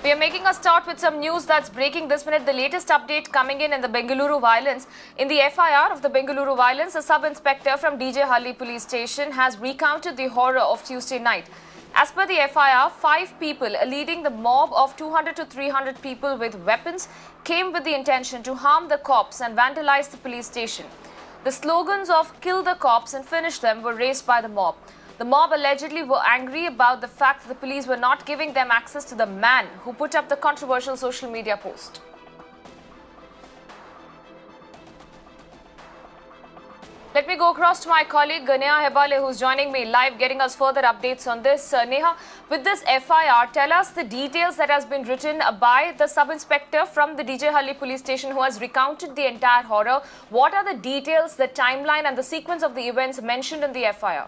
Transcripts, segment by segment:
We are making a start with some news that's breaking this minute. The latest update coming in the Bengaluru violence. In the FIR of the Bengaluru violence, a sub-inspector from DJ Halli police station has recounted the horror of Tuesday night. As per the FIR, 5 people leading the mob of 200 to 300 people with weapons came with the intention to harm the cops and vandalize the police station. The slogans of "kill the cops and finish them" were raised by the mob. The mob allegedly were angry about the fact that the police were not giving them access to the man who put up the controversial social media post. Let me go across to my colleague Neha Hebale, who's joining me live, getting us further updates on this. Neha, with this FIR, tell us the details that has been written by the sub-inspector from the DJ Halli police station who has recounted the entire horror. What are the details, the timeline and the sequence of the events mentioned in the FIR?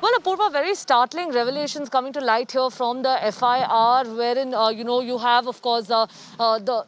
Well, Apurva, very startling revelations coming to light here from the FIR, wherein, you have, of course, the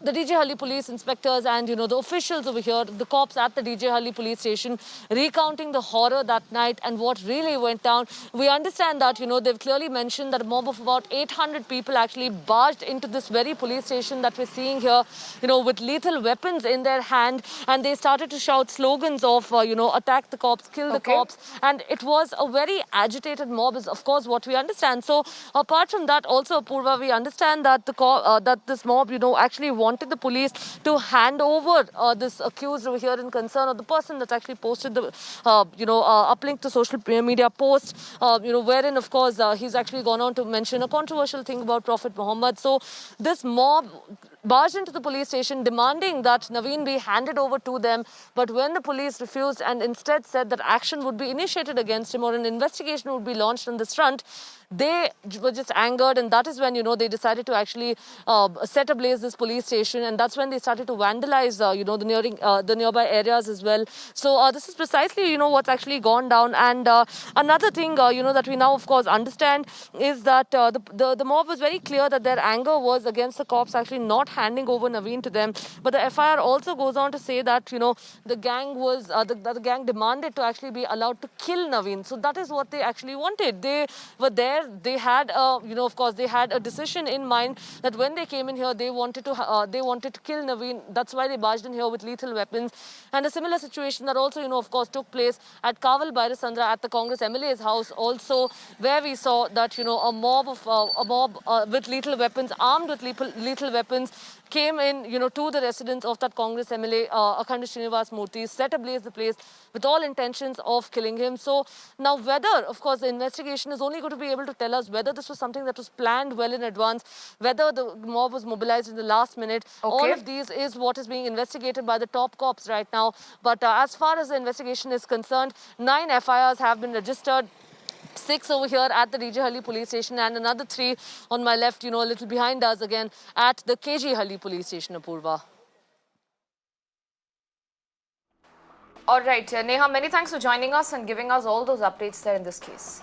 DJ Halli police inspectors and, the officials over here, the cops at the DJ Halli police station, recounting the horror that night and what really went down. We understand that, they've clearly mentioned that a mob of about 800 people actually barged into this very police station that we're seeing here, with lethal weapons in their hand. And they started to shout slogans of, attack the cops, kill the cops. And it was a very agitated mob is, of course, what we understand. So, apart from that, also, Apurva, we understand that that this mob, actually wanted the police to hand over this accused over here in concern, or the person that's actually posted the, uplink to social media post, wherein, of course, he's actually gone on to mention a controversial thing about Prophet Muhammad. So, this mob barged into the police station demanding that Naveen be handed over to them. But when the police refused and instead said that action would be initiated against him or an investigation would be launched on this front, they were just angered, and that is when, they decided to actually set ablaze this police station, and that's when they started to vandalize, the nearby areas as well. So this is precisely, what's actually gone down. And another thing, that we now, of course, understand is that the mob was very clear that their anger was against the cops actually not handing over Naveen to them. But the FIR also goes on to say that, the gang was, the gang demanded to actually be allowed to kill Naveen. So that is what they actually wanted. They were there. They had, of course, they had a decision in mind that when they came in here, they wanted to kill Naveen. That's why they barged in here with lethal weapons. And a similar situation that also, of course, took place at Kaval Bhairasandra at the Congress MLA's house, also where we saw that, a mob with lethal weapons, armed with lethal weapons, came in, to the residence of that Congress MLA, Akhand Srinivas Murthy, set ablaze the place with all intentions of killing him. So now whether, of course, the investigation is only going to be able to tell us whether this was something that was planned well in advance, whether the mob was mobilized in the last minute. Okay. All of these is what is being investigated by the top cops right now. But as far as the investigation is concerned, 9 FIRs have been registered. 6 over here at the DJ Halli police station and another 3 on my left, a little behind us again at the KG Halli police station, Apurva. All right, Neha, many thanks for joining us and giving us all those updates there in this case.